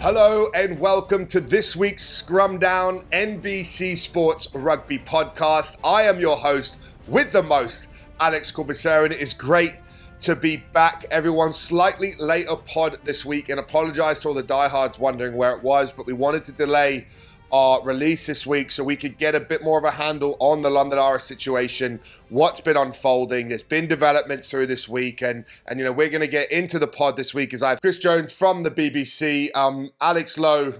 Hello and welcome to this week's Scrum Down NBC Sports Rugby Podcast. I am your host with the most, Alex Corbs, and it is great to be back. Everyone, slightly later pod this week, and apologise to all the diehards wondering where it was, but we wanted to delay our release this week so we could get a bit more of a handle on the London Irish situation, what's been unfolding. There's been developments through this week, and you know, we're going to get into the pod this week as I have Chris Jones from the BBC. Alex Lowe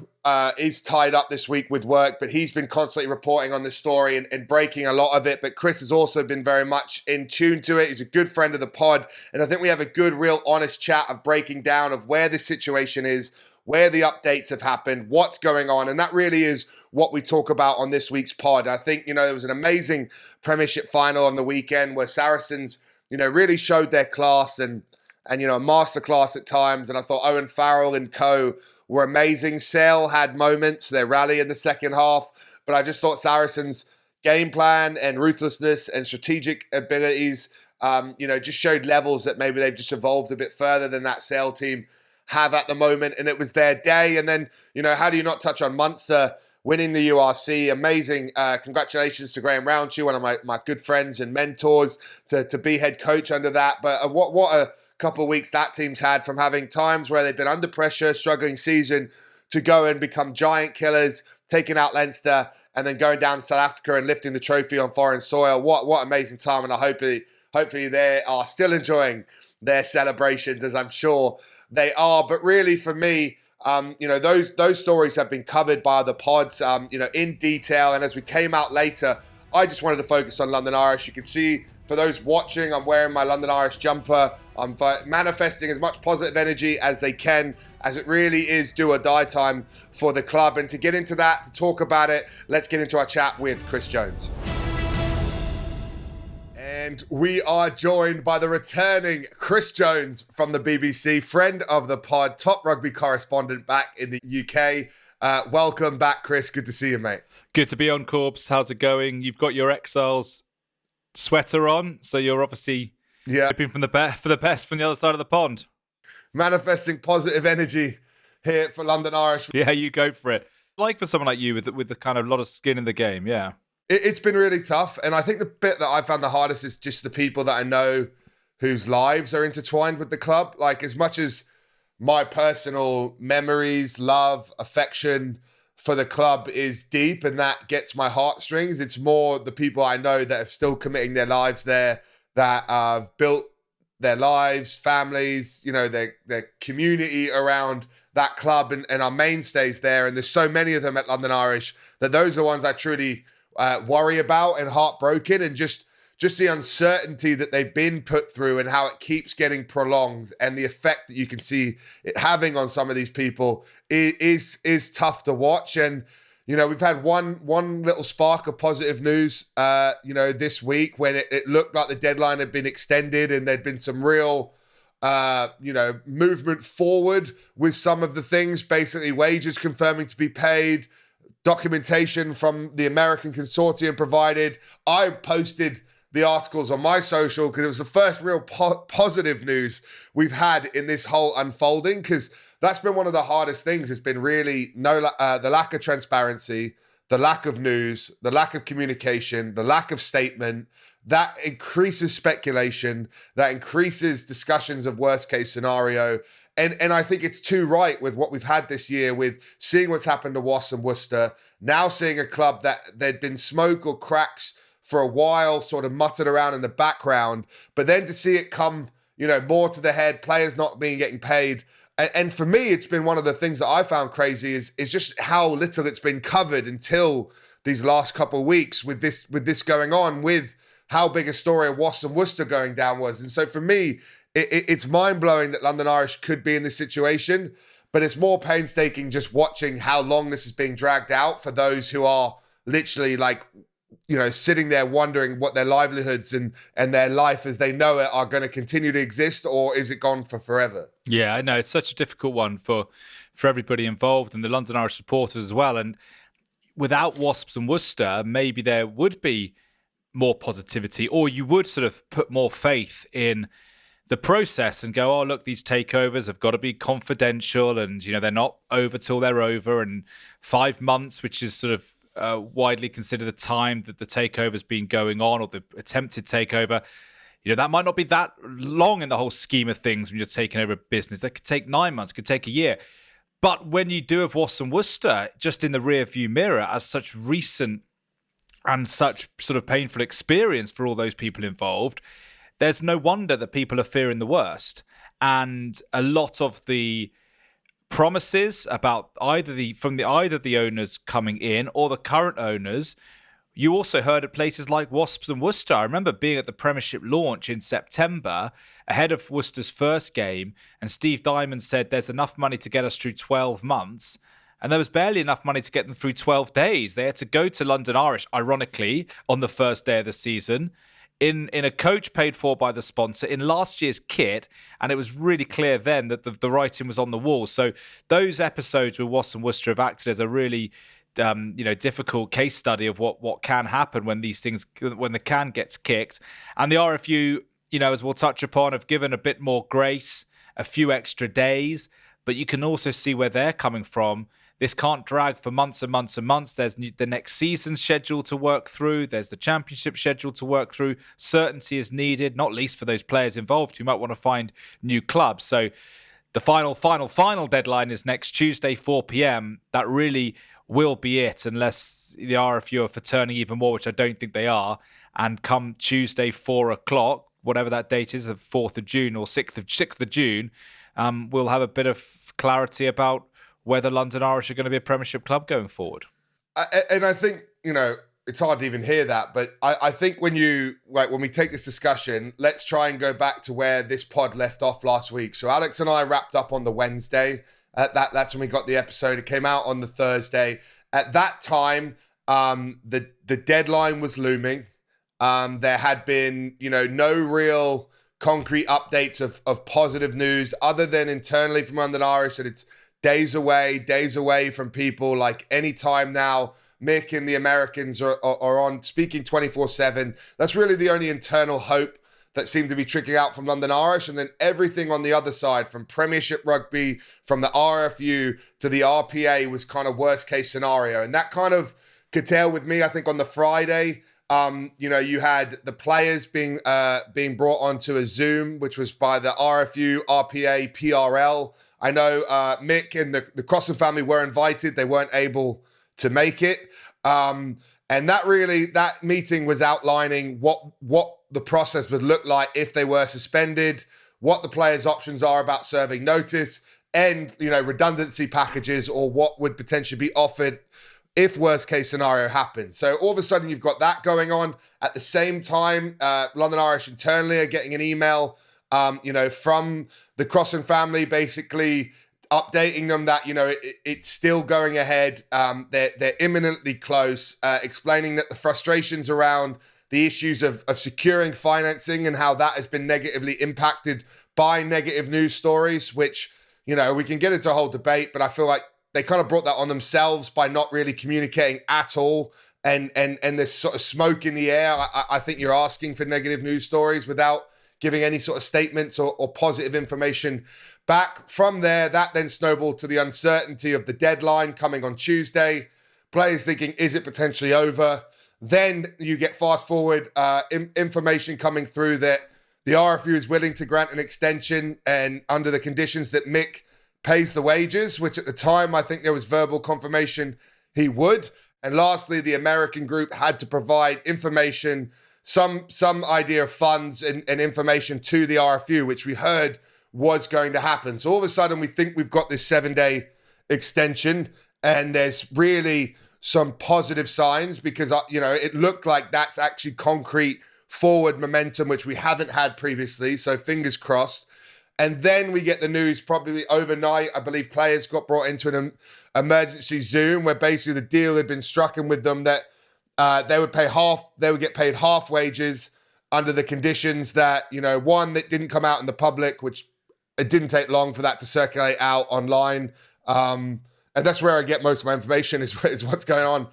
is tied up this week with work, but he's been constantly reporting on this story and breaking a lot of it. But Chris has also been very much in tune to it. He's a good friend of the pod, and I think we have a good, real honest chat of breaking down of where this situation is, where the updates have happened, what's going on. And that really is what we talk about on this week's pod. I think, you know, there was an amazing Premiership final on the weekend where Saracens, you know, really showed their class and you know, a masterclass at times. And I thought Owen Farrell and co were amazing. Sale had moments, their rally in the second half. But I just thought Saracens' game plan and ruthlessness and strategic abilities, you know, just showed levels that maybe they've just evolved a bit further than that Sale team have at the moment, and it was their day. And then, you know, how do you not touch on Munster winning the URC? Amazing. Congratulations to Graham Roundtree, one of my good friends and mentors, to be head coach under that. But what a couple of weeks that team's had, from having times where they've been under pressure, struggling season, to go and become giant killers, taking out Leinster, and then going down to South Africa and lifting the trophy on foreign soil. What amazing time. And I hopefully they are still enjoying their celebrations, as I'm sure they are. But really, for me, you know, those stories have been covered by the pods, you know, in detail. And as we came out later, I just wanted to focus on London Irish. You can see, for those watching, I'm wearing my London Irish jumper. I'm manifesting as much positive energy as they can, as it really is do or die time for the club. And to get into that, to talk about it, let's get into our chat with Chris Jones. And we are joined by the returning Chris Jones from the BBC, friend of the pod, top rugby correspondent back in the UK. Welcome back, Chris. Good to see you, mate. Good to be on, Corbs. How's it going? You've got your Exiles sweater on, so you're obviously hoping for the best from the other side of the pond. Manifesting positive energy here for London Irish. Yeah, you go for it. Like for someone like you with the kind of lot of skin in the game, yeah. It's been really tough. And I think the bit that I found the hardest is just the people that I know whose lives are intertwined with the club. Like, as much as my personal memories, love, affection for the club is deep and that gets my heartstrings, it's more the people I know that are still committing their lives there, that have built their lives, families, you know, their community around that club and are mainstays there. And there's so many of them at London Irish that those are the ones I truly worry about and heartbroken, and just the uncertainty that they've been put through and how it keeps getting prolonged, and the effect that you can see it having on some of these people is tough to watch. And you know, we've had one little spark of positive news you know, this week, when it looked like the deadline had been extended and there'd been some real you know, movement forward with some of the things, basically wages confirming to be paid, documentation from the American consortium provided. I posted the articles on my social because it was the first real positive news we've had in this whole unfolding, because that's been one of the hardest things. It's been really the lack of transparency, the lack of news, the lack of communication, the lack of statement. That increases speculation, that increases discussions of worst case scenario. And I think it's too right with what we've had this year, with seeing what's happened to Wasps and Worcester, now seeing a club that there'd been smoke or cracks for a while, sort of muttered around in the background, but then to see it come, you know, more to the head, players not getting paid. And for me, it's been one of the things that I found crazy is just how little it's been covered until these last couple of weeks with this going on, with how big a story of Wasps and Worcester going down was. And so for me, it's mind-blowing that London Irish could be in this situation, but it's more painstaking just watching how long this is being dragged out for those who are literally, like, you know, sitting there wondering what their livelihoods and their life as they know it are going to continue to exist, or is it gone for forever? Yeah, I know. It's such a difficult one for everybody involved and the London Irish supporters as well. And without Wasps and Worcester, maybe there would be more positivity, or you would sort of put more faith in the process and go, oh, look, these takeovers have got to be confidential and, they're not over till they're over. And 5 months, which is sort of widely considered the time that the takeover's been going on, or the attempted takeover, that might not be that long in the whole scheme of things when you're taking over a business. That could take 9 months, could take a year. But when you do have Wasps and Worcester just in the rear view mirror as such recent and such sort of painful experience for all those people involved, there's no wonder that people are fearing the worst. And a lot of the promises about either the owners coming in or the current owners, you also heard at places like Wasps and Worcester. I remember being at the Premiership launch in September ahead of Worcester's first game, and Steve Diamond said there's enough money to get us through 12 months. And there was barely enough money to get them through 12 days. They had to go to London Irish, ironically, on the first day of the season, in a coach paid for by the sponsor, in last year's kit, and it was really clear then that the writing was on the wall. So those episodes with Wasps and Worcester have acted as a really difficult case study of what can happen when the can gets kicked. And the RFU, as we'll touch upon, have given a bit more grace, a few extra days, but you can also see where they're coming from. This can't drag for months and months and months. There's the next season schedule to work through. There's the championship schedule to work through. Certainty is needed, not least for those players involved who might want to find new clubs. So the final deadline is next Tuesday, 4 p.m. That really will be it, unless the RFU are for turning even more, which I don't think they are. And come Tuesday, 4 o'clock, whatever that date is, the 4th of June or 6th of June, we'll have a bit of clarity about whether London Irish are going to be a Premiership club going forward. And I think, it's hard to even hear that, but I think when we take this discussion, let's try and go back to where this pod left off last week. So Alex and I wrapped up on the Wednesday. That's when we got the episode. It came out on the Thursday. At that time, the deadline was looming. There had been, no real concrete updates of positive news other than internally from London Irish that it's days away from people. Like any time now, Mick and the Americans are on speaking 24/7. That's really the only internal hope that seemed to be trickling out from London Irish. And then everything on the other side, from Premiership Rugby, from the RFU to the RPA, was kind of worst case scenario. And that kind of curtailed with me, I think, on the Friday. You had the players being brought onto a Zoom, which was by the RFU, RPA, PRL. I know Mick and the Crossan family were invited. They weren't able to make it. And that meeting was outlining what the process would look like if they were suspended, what the players' options are about serving notice, and, redundancy packages, or what would potentially be offered if worst case scenario happens. So all of a sudden you've got that going on. At the same time, London Irish internally are getting an email from the Crossan family, basically updating them that, it's still going ahead. They're imminently close, explaining that the frustrations around the issues of securing financing and how that has been negatively impacted by negative news stories, which, we can get into a whole debate, but I feel like they kind of brought that on themselves by not really communicating at all. And there's sort of smoke in the air. I think you're asking for negative news stories without giving any sort of statements or positive information back. From there, that then snowballed to the uncertainty of the deadline coming on Tuesday. Players thinking, is it potentially over? Then you get fast forward information coming through that the RFU is willing to grant an extension and under the conditions that Mick pays the wages, which at the time I think there was verbal confirmation he would. And lastly, the American group had to provide information, some idea of funds and information to the RFU, which we heard was going to happen. So all of a sudden we think we've got this 7-day extension, and there's really some positive signs because, it looked like that's actually concrete forward momentum, which we haven't had previously. So fingers crossed. And then we get the news probably overnight. I believe players got brought into an emergency Zoom where basically the deal had been struck with them that they would get paid half wages under the conditions that, one, that didn't come out in the public, which it didn't take long for that to circulate out online. And that's where I get most of my information is what's going on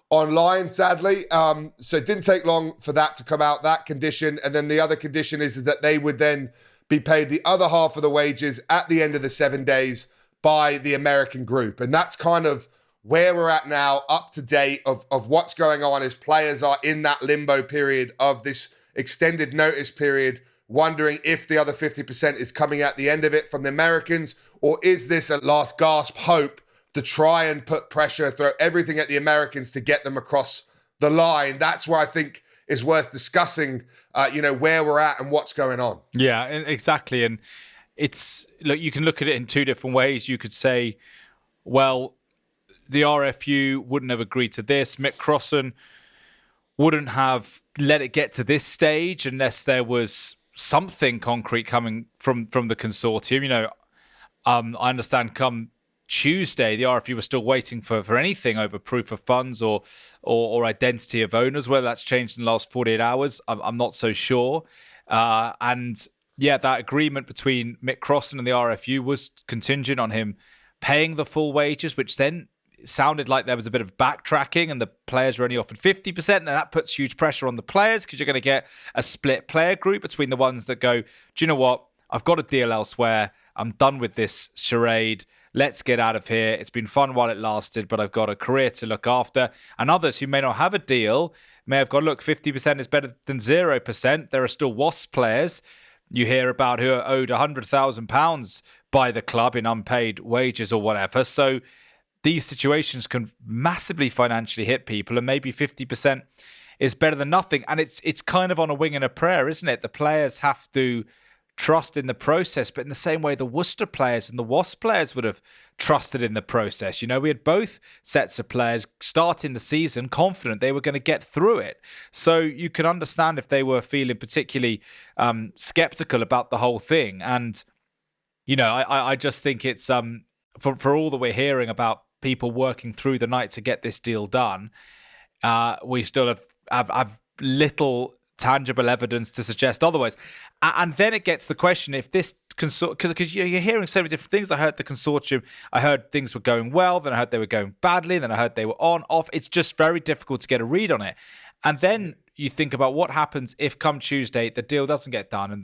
online, sadly. So it didn't take long for that to come out, that condition. And then the other condition is that they would then be paid the other half of the wages at the end of the 7 days by the American group. And that's kind of where we're at now, up to date of what's going on as players are in that limbo period of this extended notice period, wondering if the other 50% is coming at the end of it from the Americans, or is this a last gasp hope to try and put pressure, throw everything at the Americans to get them across the line? That's where I think is worth discussing, where we're at and what's going on. Yeah, exactly. And you can look at it in two different ways. You could say, well, the RFU wouldn't have agreed to this. Mick Crossan wouldn't have let it get to this stage unless there was something concrete coming from the consortium. I understand come Tuesday, the RFU was still waiting for anything over proof of funds or identity of owners. Whether that's changed in the last 48 hours, I'm not so sure. And yeah, that agreement between Mick Crossan and the RFU was contingent on him paying the full wages, which then sounded like there was a bit of backtracking and the players were only offered 50%. And that puts huge pressure on the players because you're going to get a split player group between the ones that go, do you know what? I've got a deal elsewhere. I'm done with this charade. Let's get out of here. It's been fun while it lasted, but I've got a career to look after. And others who may not have a deal may have gone, look, 50% is better than 0%. There are still Wasps players you hear about who are owed £100,000 by the club in unpaid wages or whatever. So these situations can massively financially hit people, and maybe 50% is better than nothing. And it's kind of on a wing and a prayer, isn't it? The players have to trust in the process, but in the same way the Worcester players and the Wasp players would have trusted in the process. We had both sets of players starting the season confident they were going to get through it. So you can understand if they were feeling particularly skeptical about the whole thing. And, I just think it's for all that we're hearing about people working through the night to get this deal done, we still have little tangible evidence to suggest otherwise. And then it gets the question, if this consortium, because you're hearing so many different things. I heard the consortium, I heard things were going well, then I heard they were going badly, then I heard they were on, off. It's just very difficult to get a read on it. And then you think about what happens if come Tuesday the deal doesn't get done and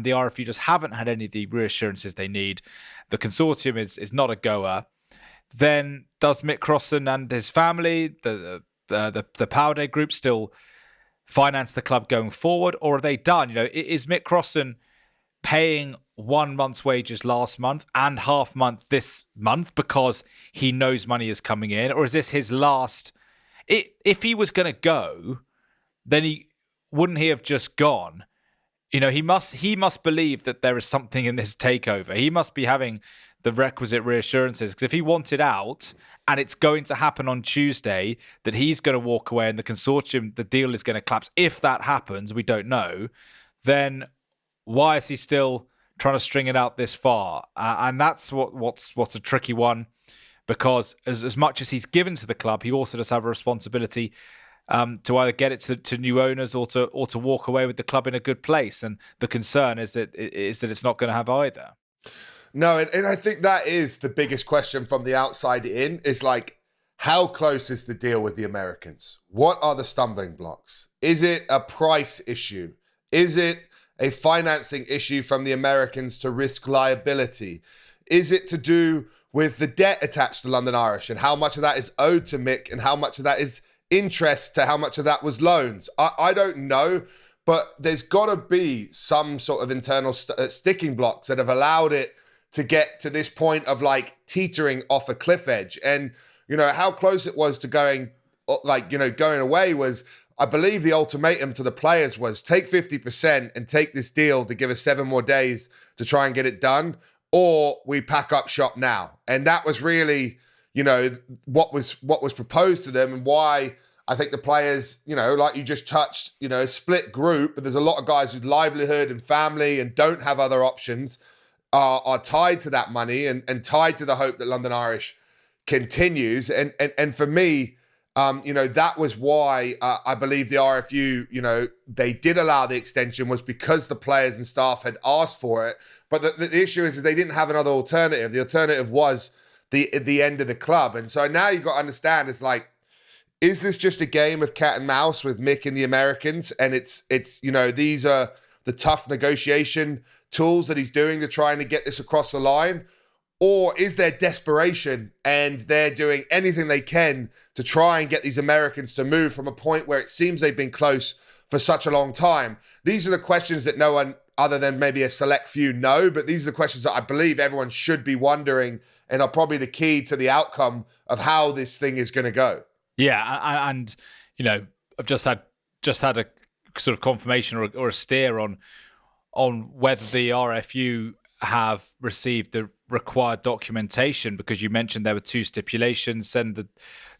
the RFU just haven't had any of the reassurances they need. The consortium is not a goer. Then does Mick Crossan and his family, the Powday group, still finance the club going forward, or are they done? Is Mick Crossan paying 1 month's wages last month and half month this month because he knows money is coming in, or is this his last? If he was going to go, then he have just gone. He must believe that there is something in this takeover. He must be having the requisite reassurances, because if he wanted out and it's going to happen on Tuesday, that he's going to walk away and the consortium, the deal is going to collapse. If that happens, we don't know, then why is he still trying to string it out this far? And that's what's a tricky one, because as much as he's given to the club, he also does have a responsibility to either get it to new owners or to walk away with the club in a good place. And the concern is that it's not going to have either. No, and I think that is the biggest question from the outside in, is like, how close is the deal with the Americans? What are the stumbling blocks? Is it a price issue? Is it a financing issue from the Americans to risk liability? Is it to do with the debt attached to London Irish and how much of that is owed to Mick and how much of that is interest to how much of that was loans? I don't know, but there's got to be some sort of internal sticking blocks that have allowed it to get to this point of like teetering off a cliff edge. And, how close it was to going away was, I believe the ultimatum to the players was take 50% and take this deal to give us 7 more days to try and get it done, or we pack up shop now. And that was really, what was proposed to them, and why I think the players, like you just touched, a split group, but there's a lot of guys whose livelihood and family and don't have other options are tied to that money and tied to the hope that London Irish continues. And for me, that was why I believe the RFU, they did allow the extension, was because the players and staff had asked for it. But the issue is they didn't have another alternative. The alternative was the end of the club. And so now you've got to understand, it's like, is this just a game of cat and mouse with Mick and the Americans? And it's these are the tough negotiation tools that he's doing to trying to get this across the line? Or is there desperation and they're doing anything they can to try and get these Americans to move from a point where it seems they've been close for such a long time? These are the questions that no one other than maybe a select few know, but these are the questions that I believe everyone should be wondering and are probably the key to the outcome of how this thing is going to go. Yeah, and you know, I've just had a sort of confirmation or a steer on whether the RFU have received the required documentation, because you mentioned there were two stipulations: send the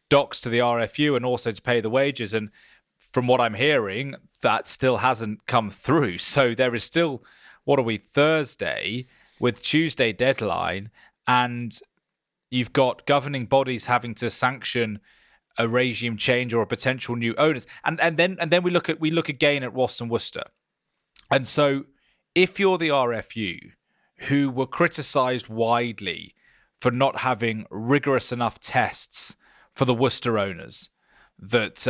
docs to the RFU and also to pay the wages. And from what I'm hearing, that still hasn't come through. So there is still, what are we, Thursday, with Tuesday deadline, and you've got governing bodies having to sanction a regime change or a potential new owners. And then we look again at Ross and Worcester. And so if you're the RFU, who were criticised widely for not having rigorous enough tests for the Worcester owners, that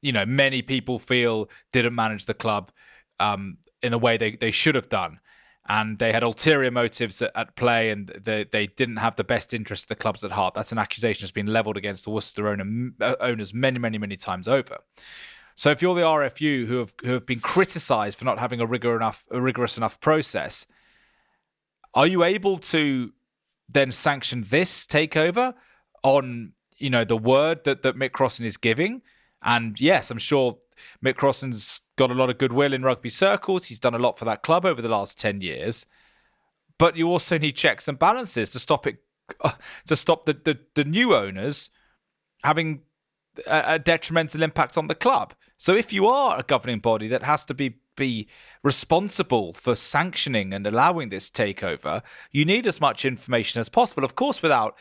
many people feel didn't manage the club in the way they should have done, and they had ulterior motives at play, and they didn't have the best interest of the clubs at heart. That's an accusation that's been levelled against the Worcester owners many times over. So if you're the RFU who have been criticised for not having a rigorous enough process, are you able to then sanction this takeover on the word that Mick Crossan is giving? And yes, I'm sure Mick Crossan's got a lot of goodwill in rugby circles. He's done a lot for that club over the last 10 years. But you also need checks and balances to stop the new owners having a detrimental impact on the club. So if you are a governing body that has to be responsible for sanctioning and allowing this takeover, you need as much information as possible, of course, without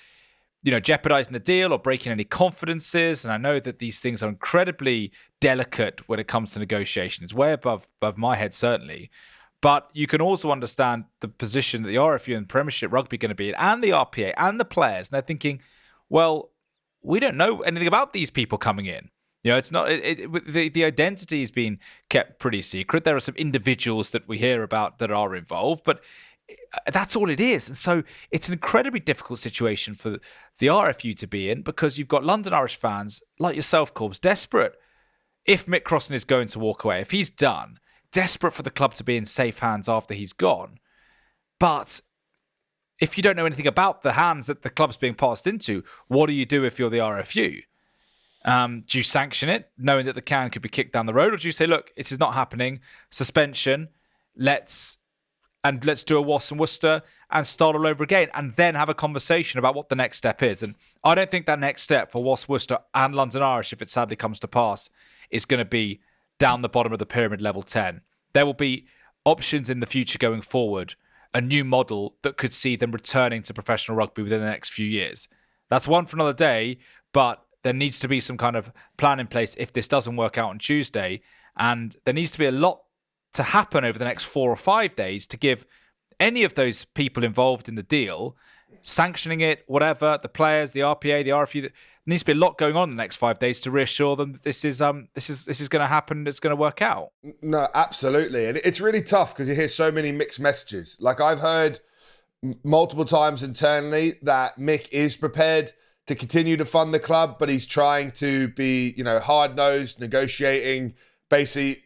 jeopardizing the deal or breaking any confidences. And I know that these things are incredibly delicate when it comes to negotiation. It's way above my head, certainly. But you can also understand the position that the RFU and Premiership Rugby are going to be in, and the RPA and the players. And they're thinking, well, we don't know anything about these people coming in. It's not the identity is being kept pretty secret. There are some individuals that we hear about that are involved, but that's all it is. And so it's an incredibly difficult situation for the RFU to be in, because you've got London Irish fans like yourself, Corbs, desperate if Mick Crossan is going to walk away, if he's done, desperate for the club to be in safe hands after he's gone. But if you don't know anything about the hands that the club's being passed into, what do you do if you're the RFU? Do you sanction it, knowing that the can could be kicked down the road? Or do you say, look, it is not happening, suspension, let's do a Ross and Worcester and start all over again, and then have a conversation about what the next step is? And I don't think that next step for Ross, Worcester and London Irish, if it sadly comes to pass, is going to be down the bottom of the pyramid, level 10. There will be options in the future going forward, a new model that could see them returning to professional rugby within the next few years. That's one for another day, but there needs to be some kind of plan in place if this doesn't work out on Tuesday. And there needs to be a lot to happen over the next 4 or 5 days to give any of those people involved in the deal, sanctioning it, whatever, the players, the RPA, the RFU, there needs to be a lot going on in the next 5 days to reassure them that this is going to happen, it's going to work out. No, absolutely. And it's really tough because you hear so many mixed messages. Like, I've heard multiple times internally that Mick is prepared to continue to fund the club, but he's trying to be, hard-nosed, negotiating, basically,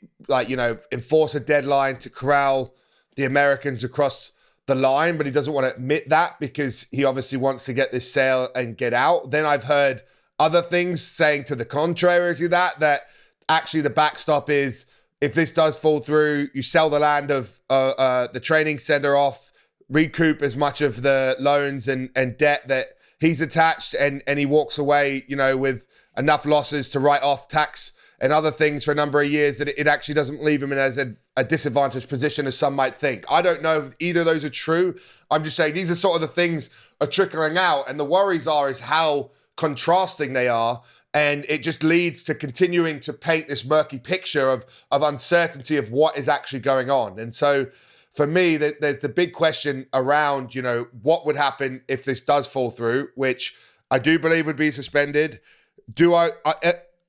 enforce a deadline to corral the Americans across the line, but he doesn't want to admit that because he obviously wants to get this sale and get out. Then I've heard other things saying to the contrary to that actually the backstop is, if this does fall through, you sell the land of the training center off, recoup as much of the loans and debt that he's attached, and he walks away, with enough losses to write off tax and other things for a number of years, that it actually doesn't leave him in as a disadvantaged position as some might think. I don't know if either of those are true. I'm just saying these are sort of the things are trickling out, and the worries is how contrasting they are, and it just leads to continuing to paint this murky picture of uncertainty of what is actually going on. And so for me, there's the big question around, what would happen if this does fall through, which I do believe would be suspended.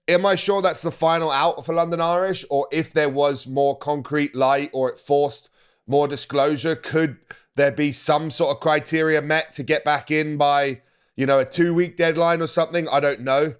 am I sure that's the final out for London Irish? Or if there was more concrete light or it forced more disclosure, could there be some sort of criteria met to get back in by, a 2-week deadline or something? I don't know.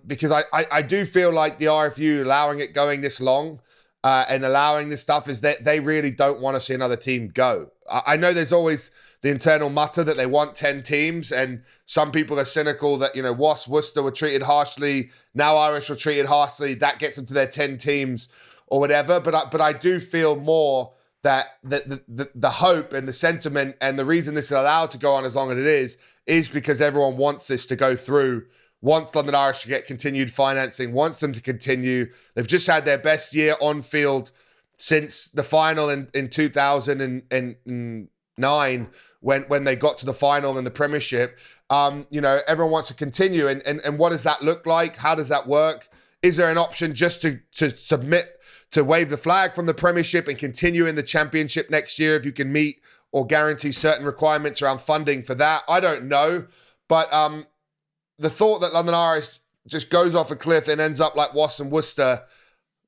Because I do feel like the RFU allowing it going this long and allowing this stuff is that they really don't want to see another team go. I know there's always the internal mutter that they want 10 teams, and some people are cynical that, Wasps, Worcester were treated harshly, now Irish were treated harshly, that gets them to their 10 teams or whatever. But I do feel more that the hope and the sentiment and the reason this is allowed to go on as long as it is because everyone wants this to go through, wants London Irish to get continued financing, wants them to continue. They've just had their best year on field since the final in 2009 when they got to the final in the Premiership. Everyone wants to continue. And what does that look like? How does that work? Is there an option just to submit to wave the flag from the Premiership and continue in the Championship next year if you can meet or guarantee certain requirements around funding for that? I don't know. But the thought that London Irish just goes off a cliff and ends up like Wasps and Worcester,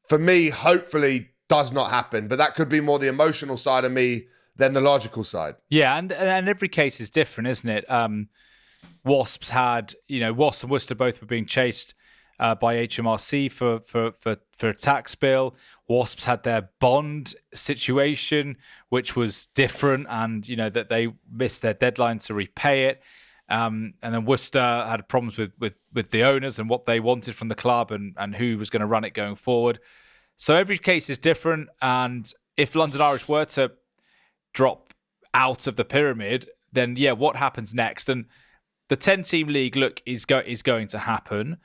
for me, hopefully does not happen. But that could be more the emotional side of me than the logical side. Yeah, and every case is different, isn't it? Wasps had, Wasps and Worcester both were being chased by HMRC for a tax bill. Wasps had their bond situation, which was different, and that they missed their deadline to repay it. And then Worcester had problems with the owners and what they wanted from the club and who was going to run it going forward. So every case is different. And if London Irish were to drop out of the pyramid, then what happens next? And the 10-team league, is going to happen.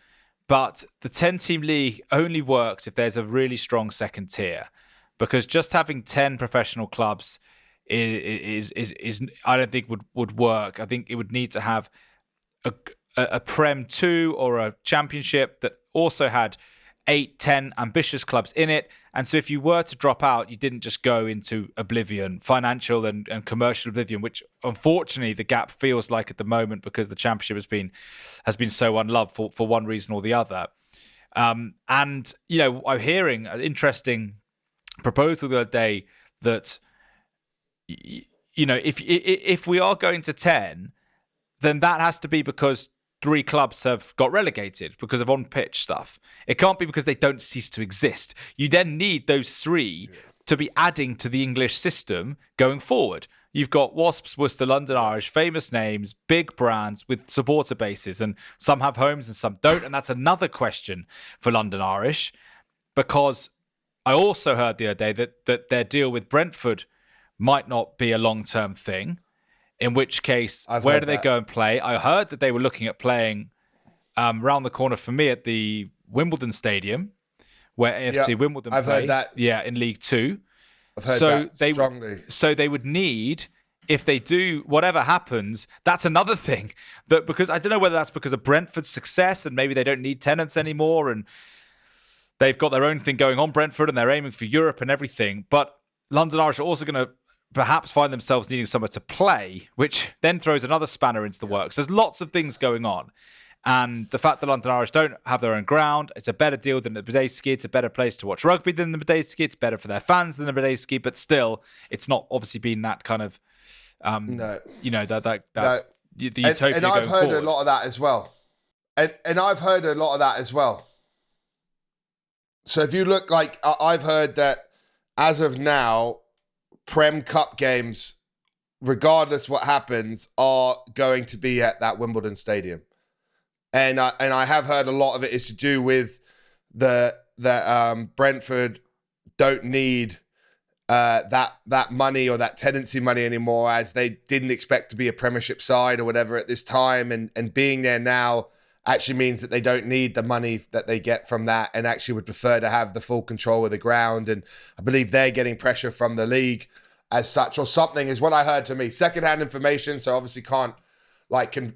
But the 10-team league only works if there's a really strong second tier, because just having 10 professional clubs is I don't think would work. I think it would need to have a Prem 2 or a Championship that also had 8-10 ambitious clubs in it. And so if you were to drop out, you didn't just go into oblivion, financial and commercial oblivion, which unfortunately the gap feels like at the moment because the Championship has been so unloved for one reason or the other. And I'm hearing an interesting proposal the other day that if we are going to 10, then that has to be because 3 clubs have got relegated because of on-pitch stuff. It can't be because they don't cease to exist. You then need those 3 to be adding to the English system going forward. You've got Wasps, Worcester, London Irish, famous names, big brands with supporter bases, and some have homes and some don't. And that's another question for London Irish, because I also heard the other day that their deal with Brentford might not be a long-term thing. In which case, where do they go and play? I heard that they were looking at playing round the corner for me at the Wimbledon Stadium, where AFC Wimbledon play. I've heard that. Yeah, in League 2. I've heard that strongly. So they would need, if they do, whatever happens, that's another thing. Because I don't know whether that's because of Brentford's success and maybe they don't need tenants anymore and they've got their own thing going on, Brentford, and they're aiming for Europe and everything. But London Irish are also going to perhaps find themselves needing somewhere to play, which then throws another spanner into the works. There's lots of things going on. And the fact that London Irish don't have their own ground, it's a better deal than the Badesky. It's a better place to watch rugby than the Badesky. It's better for their fans than the Badesky. But still, it's not obviously been that kind of, the utopia. And I've heard forward. a lot of that as well. And I've heard a lot of that as well. So if you look, like, I've heard that as of now, Prem Cup games, regardless what happens, are going to be at that Wimbledon Stadium. And I have heard a lot of it is to do with that Brentford don't need that money or that tenancy money anymore, as they didn't expect to be a Premiership side or whatever at this time. And being there now actually means that they don't need the money that they get from that and actually would prefer to have the full control of the ground. And I believe they're getting pressure from the league as such, or something is what I heard to me. Secondhand information, so obviously can't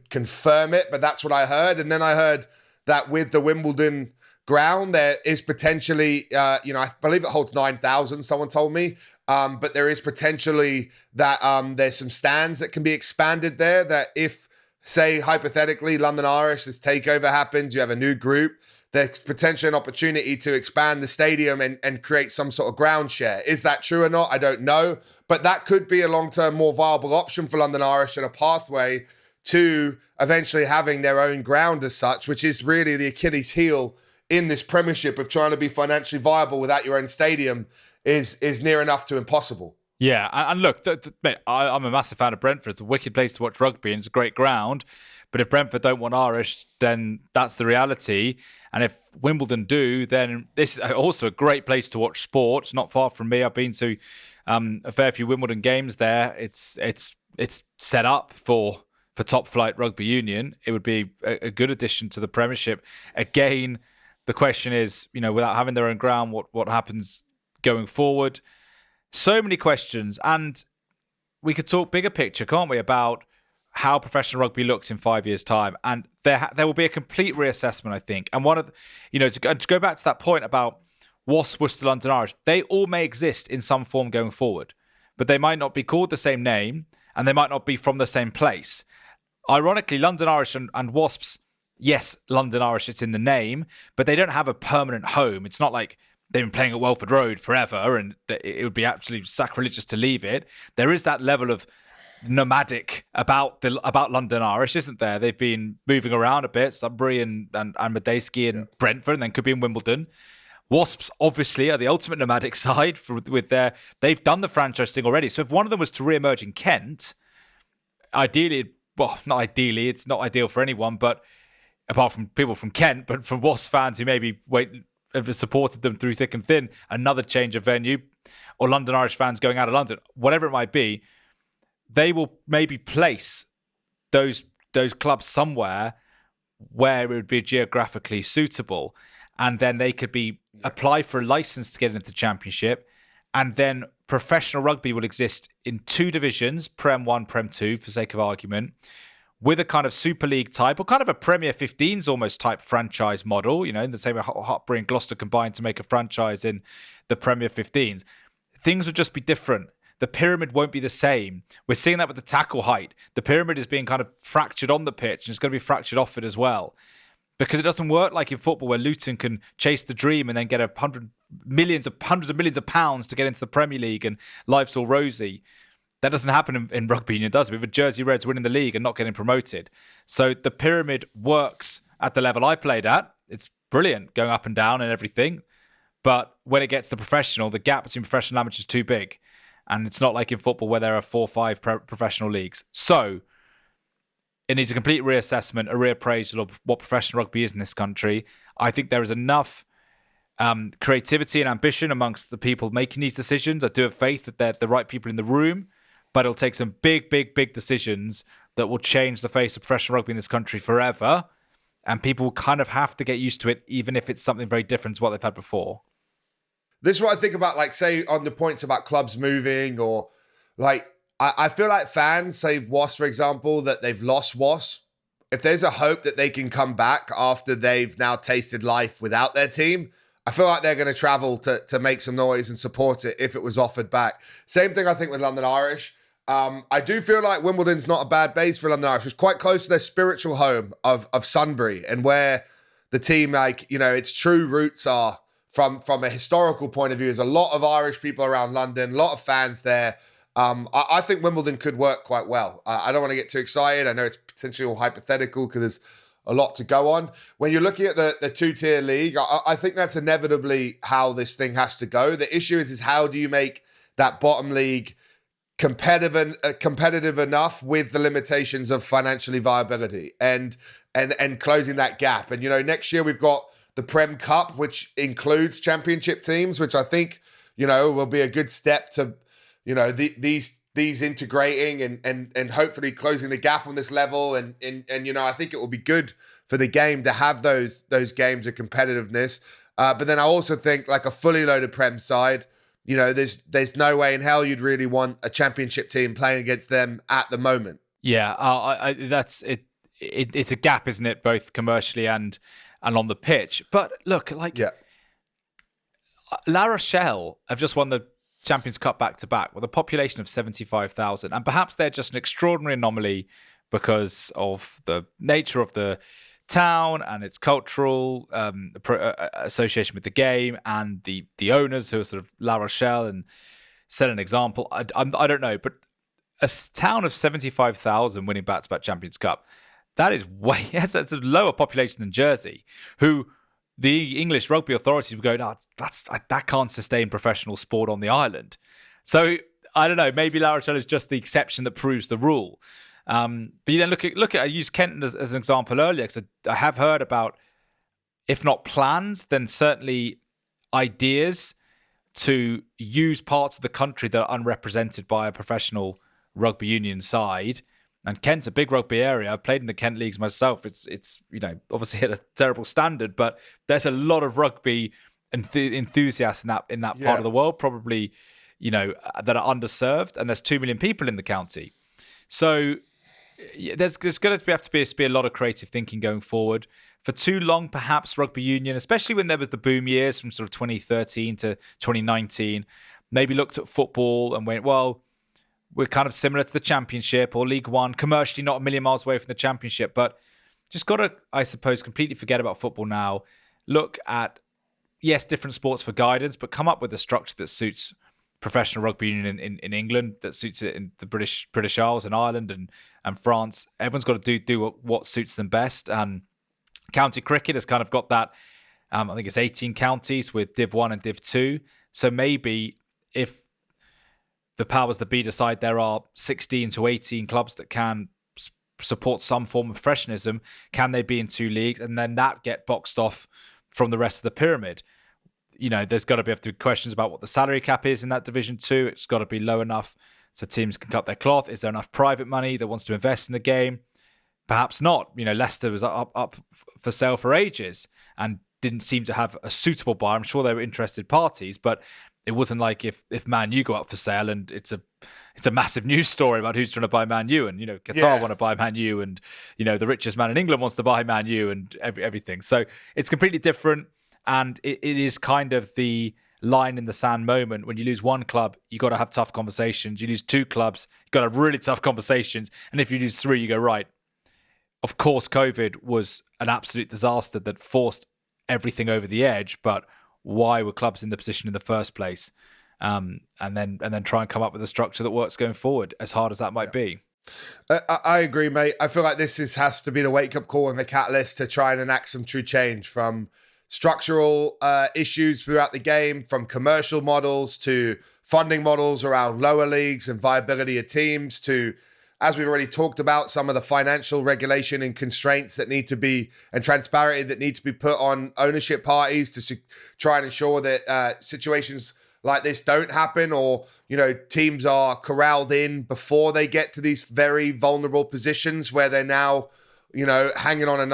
confirm it, but that's what I heard. And then I heard that with the Wimbledon ground, there is potentially, I believe it holds 9,000, someone told me, but there is potentially that there's some stands that can be expanded there, that if, say, hypothetically, London Irish, this takeover happens, you have a new group, there's potentially an opportunity to expand the stadium and create some sort of ground share. Is that true or not? I don't know. But that could be a long-term, more viable option for London Irish and a pathway to eventually having their own ground as such, which is really the Achilles heel in this Premiership of trying to be financially viable without your own stadium is near enough to impossible. Yeah, and look, mate, I'm a massive fan of Brentford. It's a wicked place to watch rugby and it's a great ground. But if Brentford don't want Irish, then that's the reality. And if Wimbledon do, then this is also a great place to watch sport. It's not far from me. I've been to a fair few Wimbledon games there. It's set up for top flight rugby union. It would be a good addition to the Premiership. Again, the question is, without having their own ground, what happens going forward? So many questions, and we could talk bigger picture, can't we, about how professional rugby looks in 5 years' time, and there will be a complete reassessment, I think. And one of to go back to that point about Wasps, Worcester, London Irish, they all may exist in some form going forward, but they might not be called the same name, and they might not be from the same place. Ironically, London Irish and Wasps, yes, London Irish, it's in the name, but they don't have a permanent home. It's not like they've been playing at Welford Road forever and it would be absolutely sacrilegious to leave it. There is that level of nomadic about London Irish, isn't there? They've been moving around a bit, Sudbury and Medeski and Brentford, and then could be in Wimbledon. Wasps obviously are the ultimate nomadic side they've done the franchise thing already. So if one of them was to re-emerge in Kent, ideally, well, not ideally, it's not ideal for anyone, but apart from people from Kent, but from Wasps fans who maybe have supported them through thick and thin, another change of venue, or London Irish fans going out of London, whatever it might be, they will maybe place those clubs somewhere where it would be geographically suitable, and then they could apply for a license to get into the Championship, and then professional rugby will exist in two divisions, Prem 1, Prem 2, for sake of argument, with a kind of Super League type, or kind of a Premier 15s almost type franchise model, in the same way Hartpury and Gloucester combined to make a franchise in the Premier 15s. Things would just be different. The pyramid won't be the same. We're seeing that with the tackle height. The pyramid is being kind of fractured on the pitch, and it's going to be fractured off it as well. Because it doesn't work like in football where Luton can chase the dream and then get hundreds of millions of pounds to get into the Premier League and life's all rosy. That doesn't happen in rugby union, does it? We have a Jersey Reds winning the league and not getting promoted. So the pyramid works at the level I played at. It's brilliant, going up and down and everything. But when it gets to professional, the gap between professional and amateur is too big. And it's not like in football where there are 4 or 5 professional leagues. So it needs a complete reassessment, a reappraisal of what professional rugby is in this country. I think there is enough creativity and ambition amongst the people making these decisions. I do have faith that they're the right people in the room. But it'll take some big, big, big decisions that will change the face of professional rugby in this country forever. And people will kind of have to get used to it, even if it's something very different to what they've had before. This is what I think about, like, say, on the points about clubs moving, or like, I feel like fans, say Wasps, for example, that they've lost Wasps. If there's a hope that they can come back after they've now tasted life without their team, I feel like they're going to travel to make some noise and support it if it was offered back. Same thing, I think, with London Irish. I do feel like Wimbledon's not a bad base for London Irish. It's quite close to their spiritual home of Sunbury, and where the team, its true roots are from a historical point of view. There's a lot of Irish people around London, a lot of fans there. I think Wimbledon could work quite well. I don't want to get too excited. I know it's potentially all hypothetical because there's a lot to go on. When you're looking at the two-tier league, I think that's inevitably how this thing has to go. The issue is how do you make that bottom league competitive enough with the limitations of financially viability and closing that gap. And next year we've got the Prem Cup, which includes championship teams, which I think will be a good step to these integrating and hopefully closing the gap on this level. And I think it will be good for the game to have those games of competitiveness. But then I also think, like, a fully loaded Prem side, there's no way in hell you'd really want a championship team playing against them at the moment. Yeah, that's it. It's a gap, isn't it, both commercially and on the pitch? But look, La Rochelle have just won the Champions Cup back-to-back with a population of 75,000, and perhaps they're just an extraordinary anomaly because of the nature of the town and its cultural association with the game, and the owners who are sort of La Rochelle, and set an example. I don't know, but a town of 75,000 winning back-to-back Champions Cup, that is that's a lower population than Jersey, who the English rugby authorities would go, no, that can't sustain professional sport on the island. So I don't know, maybe La Rochelle is just the exception that proves the rule. But you then look at I used Kenton as an example earlier, because I have heard about, if not plans, then certainly ideas to use parts of the country that are unrepresented by a professional rugby union side. And Kent's a big rugby area. I've played in the Kent leagues myself. It's obviously at a terrible standard, but there's a lot of rugby enthusiasts in that part of the world, probably, that are underserved, and there's 2 million people in the county. So there's going to have to be a lot of creative thinking going forward. For too long, perhaps rugby union, especially when there was the boom years from sort of 2013 to 2019, maybe looked at football and went, well, we're kind of similar to the Championship or League One, commercially not a million miles away from the Championship, but just got to, I suppose, completely forget about football now. Look at, yes, different sports for guidance, but come up with a structure that suits professional rugby union in England, that suits it in the British Isles and Ireland and France. Everyone's got to do what suits them best. And county cricket has kind of got that. I think it's 18 counties with Div 1 and Div 2. So maybe if the powers that be decide there are 16 to 18 clubs that can support some form of professionalism, can they be in 2 leagues? And then that get boxed off from the rest of the pyramid. There's got to be questions about what the salary cap is in that Division 2. It's got to be low enough so teams can cut their cloth. Is there enough private money that wants to invest in the game? Perhaps not. Leicester was up for sale for ages and didn't seem to have a suitable buyer. I'm sure there were interested parties, but it wasn't like if Man U go up for sale and it's a massive news story about who's trying to buy Man U, and Qatar want to buy Man U, and the richest man in England wants to buy Man U, and everything. So it's completely different, and it is kind of the line in the sand moment. When you lose one club, you got to have tough conversations. You lose 2 clubs, you got to have really tough conversations, and if you lose 3, you go, right, of course COVID was an absolute disaster that forced everything over the edge, but why were clubs in the position in the first place? And then try and come up with a structure that works going forward, as hard as that might be. I agree, mate. I feel like this has to be the wake-up call and the catalyst to try and enact some true change, from structural issues throughout the game, from commercial models to funding models around lower leagues and viability of teams, to, as we've already talked about, some of the financial regulation and constraints that need to be, and transparency that need to be put on ownership parties to try and ensure that situations like this don't happen, or, teams are corralled in before they get to these very vulnerable positions where they're now, hanging on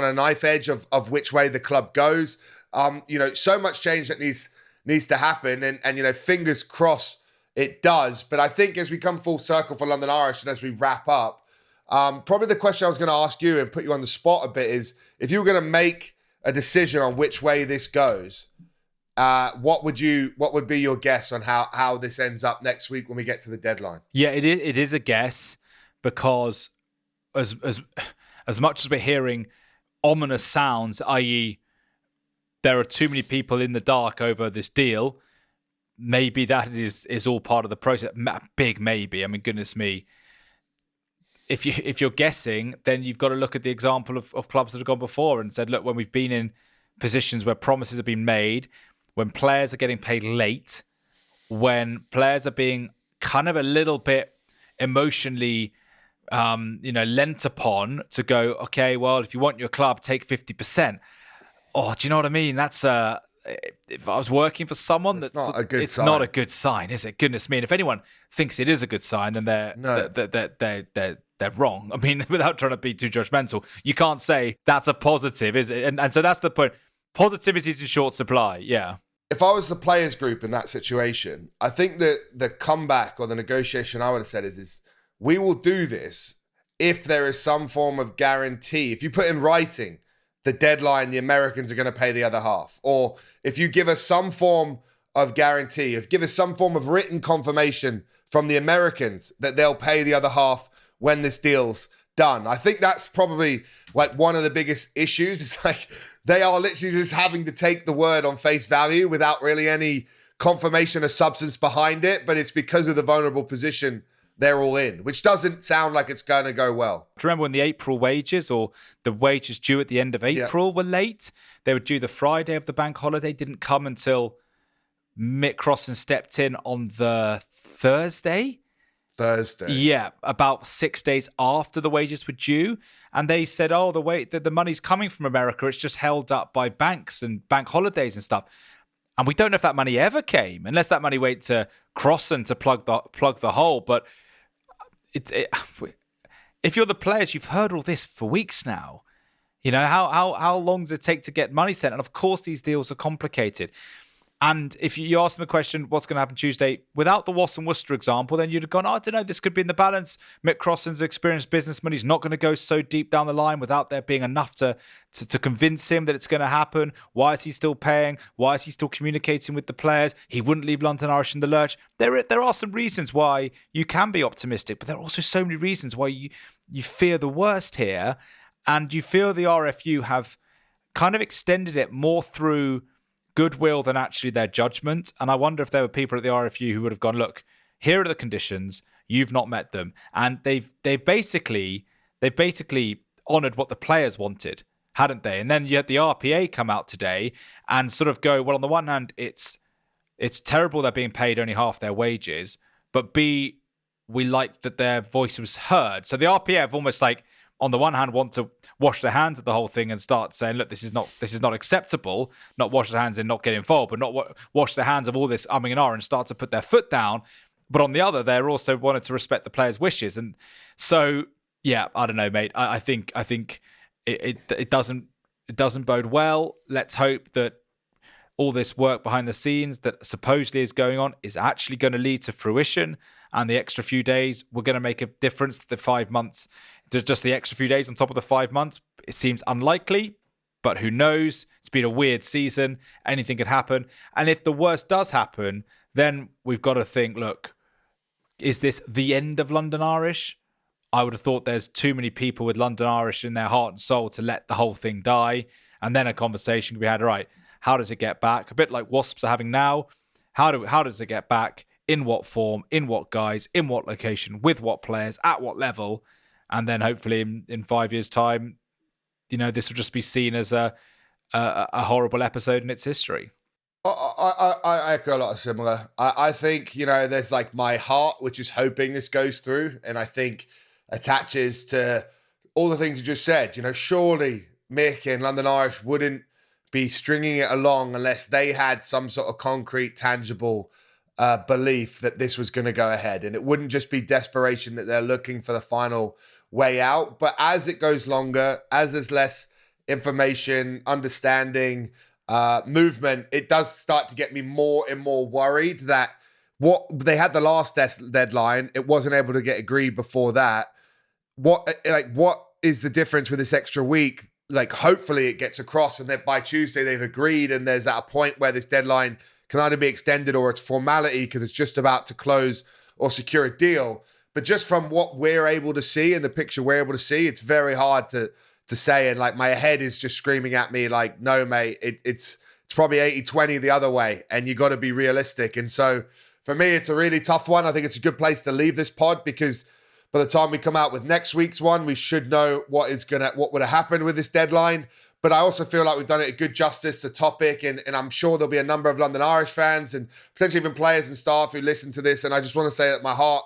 a knife edge of which way the club goes. So much change that needs to happen, and fingers crossed it does. But I think as we come full circle for London Irish, and as we wrap up, probably the question I was going to ask you and put you on the spot a bit is, if you were going to make a decision on which way this goes, what would be your guess on how this ends up next week when we get to the deadline? Yeah, it is a guess, because as much as we're hearing ominous sounds, i.e. there are too many people in the dark over this deal, maybe that is all part of the process. Big maybe. I mean, goodness me. If you're guessing, then you've got to look at the example of clubs that have gone before and said, look, when we've been in positions where promises have been made, when players are getting paid late, when players are being kind of a little bit emotionally, lent upon to go, okay, well, if you want your club, take 50%. Oh, do you know what I mean? That's if I was working for someone, it's not a good sign, is it? Goodness me! And if anyone thinks it is a good sign, then they're wrong. I mean, without trying to be too judgmental, you can't say that's a positive, is it? And so that's the point. Positivity is in short supply. Yeah. If I was the players group in that situation, I think that the comeback or the negotiation I would have said is we will do this if there is some form of guarantee. If you put in writing the deadline, the Americans are going to pay the other half. Or if you give us some form of guarantee, if give us some form of written confirmation from the Americans that they'll pay the other half when this deal's done. I think that's probably like one of the biggest issues. It's like they are literally just having to take the word on face value without really any confirmation or substance behind it. But it's because of the vulnerable position they're all in, which doesn't sound like it's going to go well. Do you remember when the April wages or the wages due at the end of April were late? They were due the Friday of the bank holiday, didn't come until Mick Crossan stepped in on the Thursday. Yeah, about 6 days after the wages were due. And they said, oh, the money's coming from America. It's just held up by banks and bank holidays and stuff. And we don't know if that money ever came, unless that money went to Crossan to plug the hole. But if you're the players, you've heard all this for weeks now. You know, how long does it take to get money sent? And of course, these deals are complicated. And if you ask them a question, what's going to happen Tuesday, without the Was and Worcester example, then you'd have gone, I don't know, this could be in the balance. Mick Crossan's experienced businessman. He's not going to go so deep down the line without there being enough to convince him that it's going to happen. Why is he still paying? Why is he still communicating with the players? He wouldn't leave London Irish in the lurch. There are some reasons why you can be optimistic, but there are also so many reasons why you fear the worst here. And you feel the RFU have kind of extended it more through goodwill than actually their judgment. And I wonder if there were people at the RFU who would have gone, look, here are the conditions, you've not met them. And they've basically honoured what the players wanted, hadn't they? And then you had the RPA come out today and sort of go, well, on the one hand, it's terrible they're being paid only half their wages, but B, we like that their voice was heard. So the RPA have almost like, on the one hand, want to wash their hands of the whole thing and start saying, look, this is not acceptable. Not wash their hands and not get involved, but not wash their hands of all this umming and ahhing and start to put their foot down. But on the other, they're also wanted to respect the players' wishes. And so, yeah, I don't know, mate. I think it doesn't bode well. Let's hope that all this work behind the scenes that supposedly is going on is actually going to lead to fruition. And the extra few days were going to make a difference. The 5 months, just the extra few days on top of the 5 months, it seems unlikely, but who knows? It's been a weird season. Anything could happen. And if the worst does happen, then we've got to think, look, is this the end of London Irish? I would have thought there's too many people with London Irish in their heart and soul to let the whole thing die. And then a conversation can be had, right, how does it get back? A bit like Wasps are having now. How does it get back? In what form, in what guise, in what location, with what players, at what level, and then hopefully in 5 years' time, you know, this will just be seen as a horrible episode in its history. I echo a lot of similar. I think, you know, there's like my heart, which is hoping this goes through, and I think attaches to all the things you just said. You know, surely Mick and London Irish wouldn't be stringing it along unless they had some sort of concrete, tangible belief that this was going to go ahead. And it wouldn't just be desperation that they're looking for the final way out. But as it goes longer, as there's less information, understanding, movement, it does start to get me more and more worried that what they had the last deadline, it wasn't able to get agreed before that. What is the difference with this extra week? Like, hopefully it gets across and that by Tuesday they've agreed and there's at a point where this deadline can either be extended or it's formality because it's just about to close or secure a deal. But just from what we're able to see and the picture we're able to see, it's very hard to say. And like my head is just screaming at me like, no, mate, it's probably 80-20 the other way. And you got to be realistic. And so for me, it's a really tough one. I think it's a good place to leave this pod because by the time we come out with next week's one, we should know what would have happened with this deadline. But I also feel like we've done it a good justice to topic, and I'm sure there'll be a number of London Irish fans and potentially even players and staff who listen to this. And I just want to say that my heart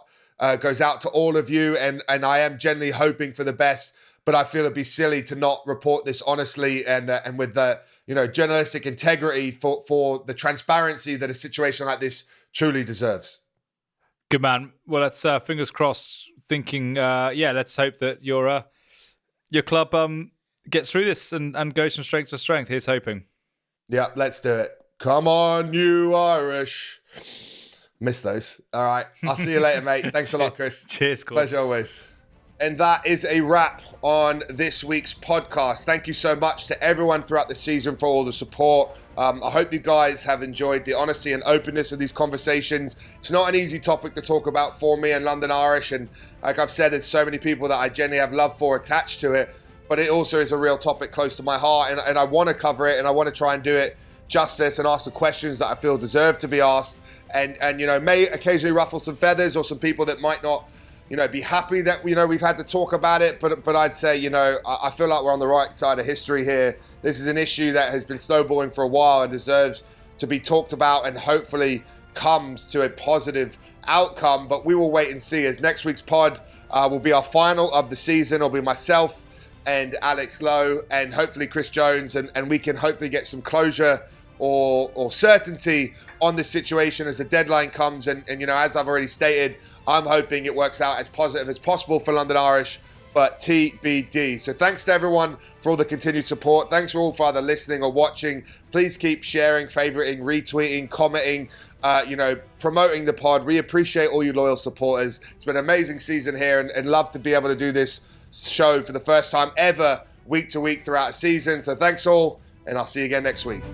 goes out to all of you, and I am genuinely hoping for the best. But I feel it'd be silly to not report this honestly and with the journalistic integrity for the transparency that a situation like this truly deserves. Good man. Well, let's fingers crossed. Thinking, let's hope that your club gets through this and goes from strength to strength. Here's hoping. Yeah, let's do it. Come on, you Irish. Miss those. All right. I'll see you later, mate. Thanks a lot, Chris. Cheers, Corbs. Pleasure always. And that is a wrap on this week's podcast. Thank you so much to everyone throughout the season for all the support. I hope you guys have enjoyed the honesty and openness of these conversations. It's not an easy topic to talk about for me and London Irish. And like I've said, there's so many people that I genuinely have love for attached to it. But it also is a real topic close to my heart. And I want to cover it, and I want to try and do it justice and ask the questions that I feel deserve to be asked. And may occasionally ruffle some feathers or some people that might not be happy that, we've had to talk about it. But I'd say, I feel like we're on the right side of history here. This is an issue that has been snowballing for a while and deserves to be talked about and hopefully comes to a positive outcome. But we will wait and see, as next week's pod will be our final of the season. It'll be myself and Alex Lowe and hopefully Chris Jones. And we can hopefully get some closure or certainty on this situation as the deadline comes. And as I've already stated, I'm hoping it works out as positive as possible for London Irish, but TBD. So thanks to everyone for all the continued support. Thanks for all for either listening or watching. Please keep sharing, favoriting, retweeting, commenting, promoting the pod. We appreciate all you loyal supporters. It's been an amazing season here and love to be able to do this show for the first time ever, week to week throughout a season. So thanks all, and I'll see you again next week.